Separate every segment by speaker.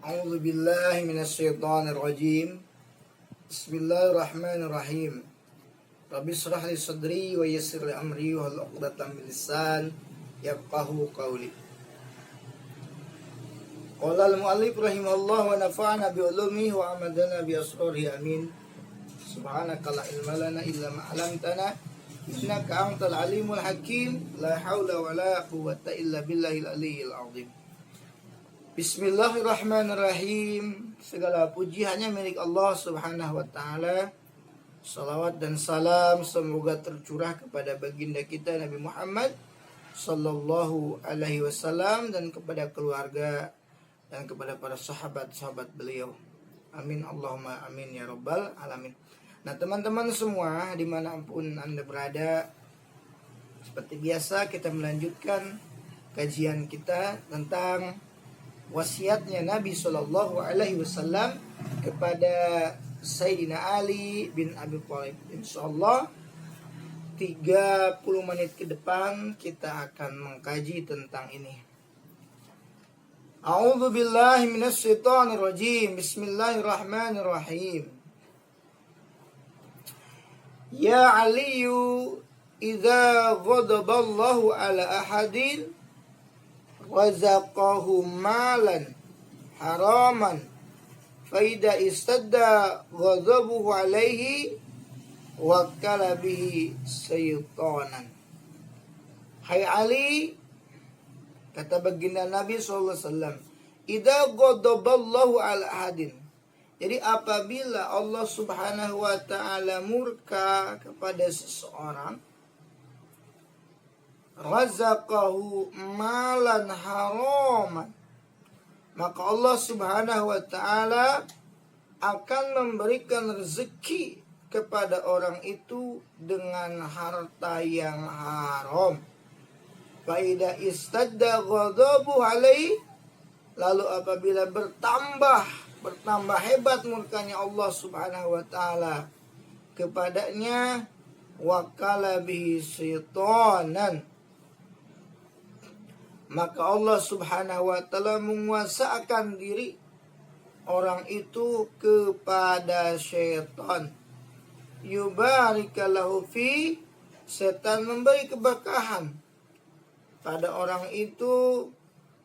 Speaker 1: A'udzu billahi minasyaitonir rajim. Bismillahirrahmanirrahim. Rabbi shrah li sadri wa yassir li amri wa hlul 'uqdatam min lisan yafqahu qawli. Qala al-mu'allif rahimahullah wa nafa'ana bi ulumihi wa amadana bi asrarihi amin. Subhanaka la ilma lana illa ma 'allamtana innaka antal alimul hakim. La haula wa la quwwata illa billahil aliyyil 'azim. Bismillahirrahmanirrahim. Segala puji hanya milik Allah Subhanahu wa taala. Salawat dan salam semoga tercurah kepada baginda kita Nabi Muhammad sallallahu alaihi wasallam dan kepada keluarga dan kepada para sahabat-sahabat beliau. Amin Allahumma amin ya rabbal alamin. Nah, teman-teman semua dimanapun Anda berada, seperti biasa kita melanjutkan kajian kita tentang wasiatnya Nabi Shallallahu Alaihi Wasallam kepada Sayyidina Ali bin Abi Thalib. Insyaallah 30 menit ke depan kita akan mengkaji tentang ini. A'udzu billahi minasyaitonir rajim. Bismillahirrahmanirrahim. Ya Aliyu, idza ghadaballahu ala ahadin wazaqahu malan haraman faida istadda ghadabuhu alaihi wakala bihi syaitanan. Hai Ali, kata baginda Nabi SAW, idza ghadaballahu ala ahadin, jadi apabila Allah Subhanahu wa ta'ala murka kepada seseorang, razaqahu malan haraman, maka Allah Subhanahu wa taala akan memberikan rezeki kepada orang itu dengan harta yang haram. Fa idza istadda ghadabu alaihi, lalu apabila bertambah hebat murkanya Allah Subhanahu wa taala kepadanya, wakala bihi syaitanan, maka Allah Subhanahu wa ta'ala menguasakan diri orang itu kepada syaitan. Yubarikalahu fi, setan memberi keberkahan pada orang itu.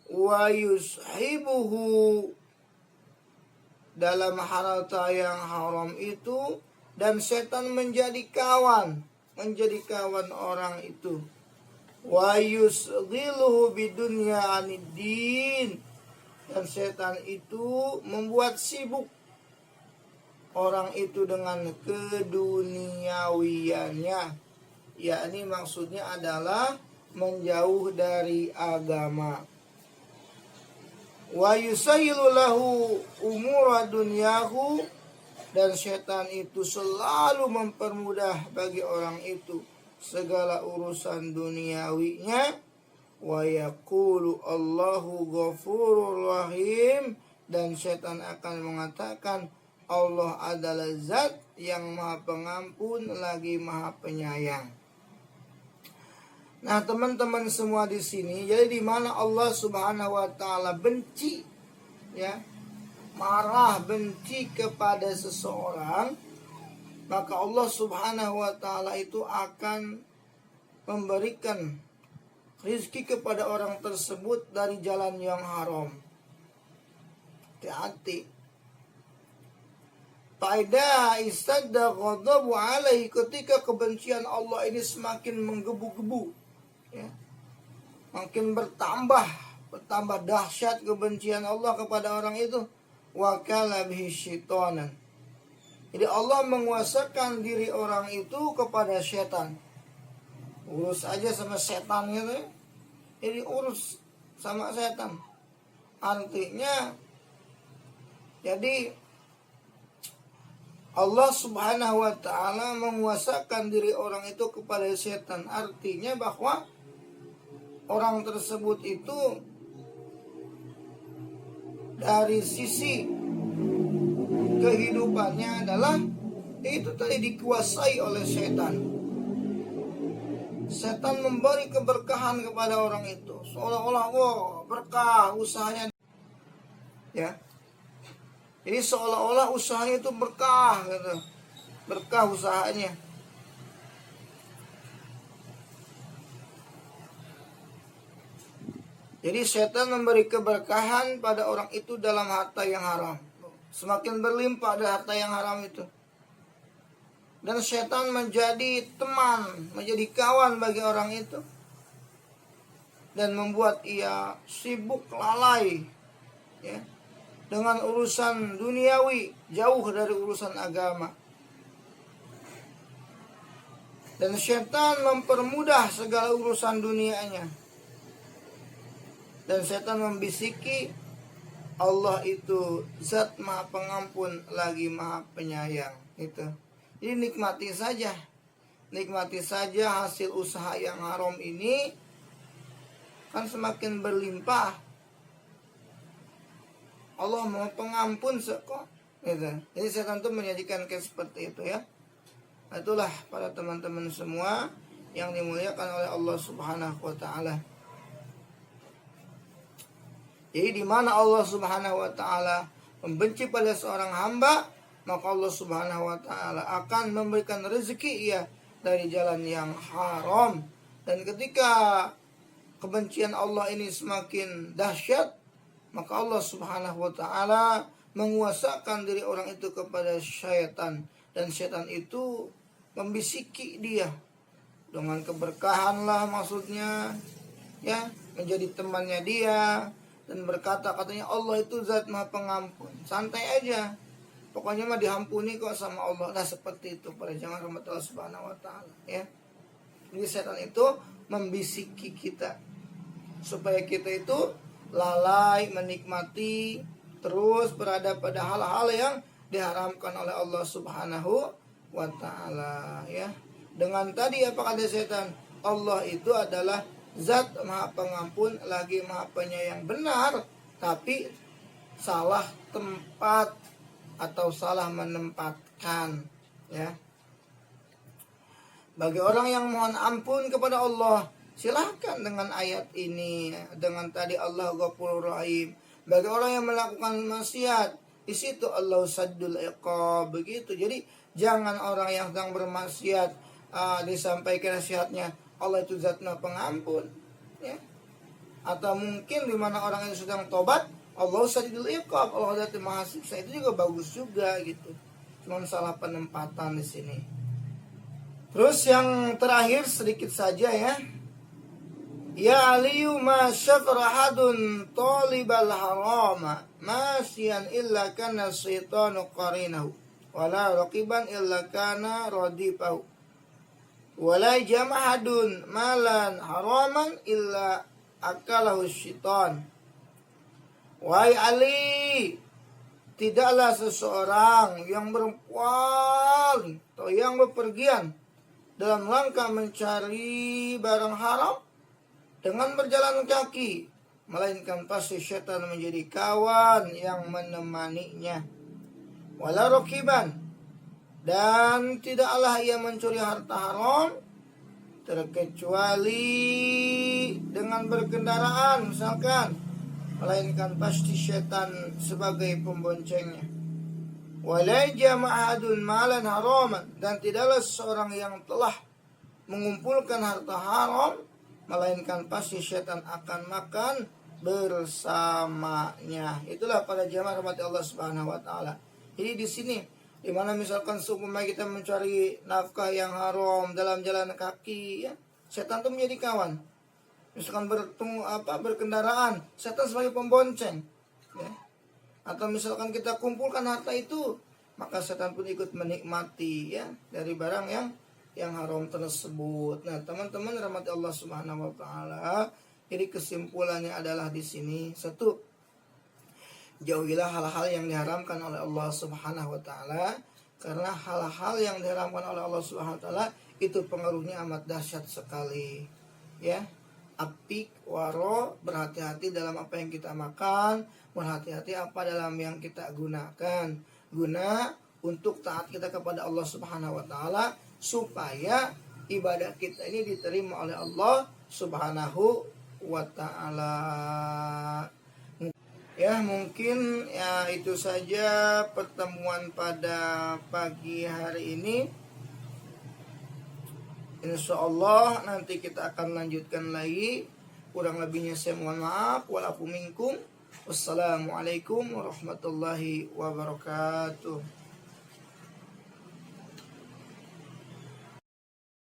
Speaker 1: Wa yushibuhu, dalam harta yang haram itu, dan setan menjadi kawan orang itu. Wa yusghiluhu bidunya aniddin, dan setan itu membuat sibuk orang itu dengan keduniawiannya, yakni maksudnya adalah menjauh dari agama. Wa yusayyilu lahu umura dunyahu, dan setan itu selalu mempermudah bagi orang itu segala urusan duniawinya. Wa yaqulu Allahu ghafurur rahim, dan setan akan mengatakan Allah adalah zat yang maha pengampun lagi maha penyayang. Nah, teman-teman semua di sini, jadi di mana Allah Subhanahu wa taala benci, ya, marah, benci kepada seseorang, maka Allah Subhanahu wa ta'ala itu akan memberikan rizki kepada orang tersebut dari jalan yang haram. Hati-hati. Faida istadda ghadabu alaihi, ketika kebencian Allah ini semakin menggebu-gebu, ya, makin bertambah dahsyat kebencian Allah kepada orang itu, wakala bihi syaitanan, jadi Allah menguasakan diri orang itu kepada setan. Urus aja sama setan gitu ya. Jadi urus sama setan. Artinya, jadi Allah Subhanahu wa ta'ala menguasakan diri orang itu kepada setan. Artinya bahwa orang tersebut itu dari sisi kehidupannya adalah itu tadi dikuasai oleh setan. Setan memberi keberkahan kepada orang itu, seolah-olah berkah usahanya, ya. Jadi seolah-olah usahanya itu berkah gitu. Berkah usahanya. Jadi setan memberi keberkahan pada orang itu dalam harta yang haram. Semakin berlimpah ada harta yang haram itu. Dan setan menjadi teman, menjadi kawan bagi orang itu. Dan membuat ia sibuk lalai ya, dengan urusan duniawi, jauh dari urusan agama. Dan setan mempermudah segala urusan dunianya. Dan setan membisiki Allah itu zat maha pengampun lagi maha penyayang. Itu. Jadi nikmati saja. Nikmati saja hasil usaha yang haram ini. Kan semakin berlimpah. Allah maha pengampun kok. Gitu. Jadi setan itu menyajikan kayak seperti itu ya. Itulah para teman-teman semua yang dimuliakan oleh Allah Subhanahu wa taala. Jadi di mana Allah Subhanahu wa taala membenci pada seorang hamba, maka Allah Subhanahu wa taala akan memberikan rezeki ia dari jalan yang haram. Dan ketika kebencian Allah ini semakin dahsyat, maka Allah Subhanahu wa taala menguasakan diri orang itu kepada syaitan, dan syaitan itu membisiki dia dengan keberkahan lah maksudnya ya, menjadi temannya dia. Dan berkata katanya Allah itu zat maha pengampun, santai aja, pokoknya mah diampuni kok sama Allah. Nah seperti itu para jamaah rahmat Allah Subhanahu wa taala ya. Jadi setan itu membisiki kita supaya kita itu lalai menikmati, terus berada pada hal-hal yang diharamkan oleh Allah Subhanahu wa taala ya. Dengan tadi apa kata setan? Allah itu adalah zat maha pengampun lagi maha penyayang, benar, tapi salah tempat atau salah menempatkan ya. Bagi orang yang mohon ampun kepada Allah, silahkan dengan ayat ini, dengan tadi Allah Ghafurur Rahim. Bagi orang yang melakukan maksiat, di situ Allah Saddul Iqab, begitu. Jadi jangan orang yang sedang bermaksiat disampaikan nasihatnya Allah itu zat maha pengampun ya. Atau mungkin di mana orang yang sedang tobat, Allah Saddul Iqab, Allah zat maha siksa, itu juga bagus juga gitu. Cuma salah penempatan di sini. Terus yang terakhir sedikit saja ya. Ya aliyu ma syafrahadun talibal harama masyan illa kana syaitanu qarinahu wala raqiban illa kana radifahu wala jamahadun malan haraman illa akalahu syaitan. Wahai Ali, tidaklah seseorang yang berpaling atau yang bepergian dalam rangka mencari barang haram dengan berjalan kaki, melainkan pasti syaitan menjadi kawan yang menemaninya. Wala raqiban, dan tidaklah ia mencuri harta haram terkecuali dengan berkendaraan misalkan, melainkan pasti syaitan sebagai pemboncengnya. Wala jama'adun malan haraman, dan tidaklah seorang yang telah mengumpulkan harta haram, melainkan pasti syaitan akan makan bersamanya. Itulah para jamaah rahmat Allah Subhanahu wa taala. Jadi di sini di mana misalkan seumpama kita mencari nafkah yang haram dalam jalan kaki ya, setan itu menjadi kawan. Misalkan berkendaraan, setan sebagai pembonceng ya. Atau misalkan kita kumpulkan harta itu, maka setan pun ikut menikmati ya dari barang yang haram tersebut. Nah, teman-teman rahmat Allah Subhanahu wa taala, jadi kesimpulannya adalah di sini, satu, jauhilah hal-hal yang diharamkan oleh Allah Subhanahu wa taala, karena hal-hal yang diharamkan oleh Allah Subhanahu wa taala itu pengaruhnya amat dahsyat sekali. Ya. Apik waro, berhati-hati dalam apa yang kita makan, berhati-hati apa dalam yang kita gunakan. Guna untuk taat kita kepada Allah Subhanahu wa taala, supaya ibadah kita ini diterima oleh Allah Subhanahu wa taala. Ya, mungkin ya itu saja pertemuan pada pagi hari ini. Insya Allah nanti kita akan lanjutkan lagi. Kurang lebihnya saya mohon maaf. Walaupun minkum. Wassalamualaikum warahmatullahi wabarakatuh.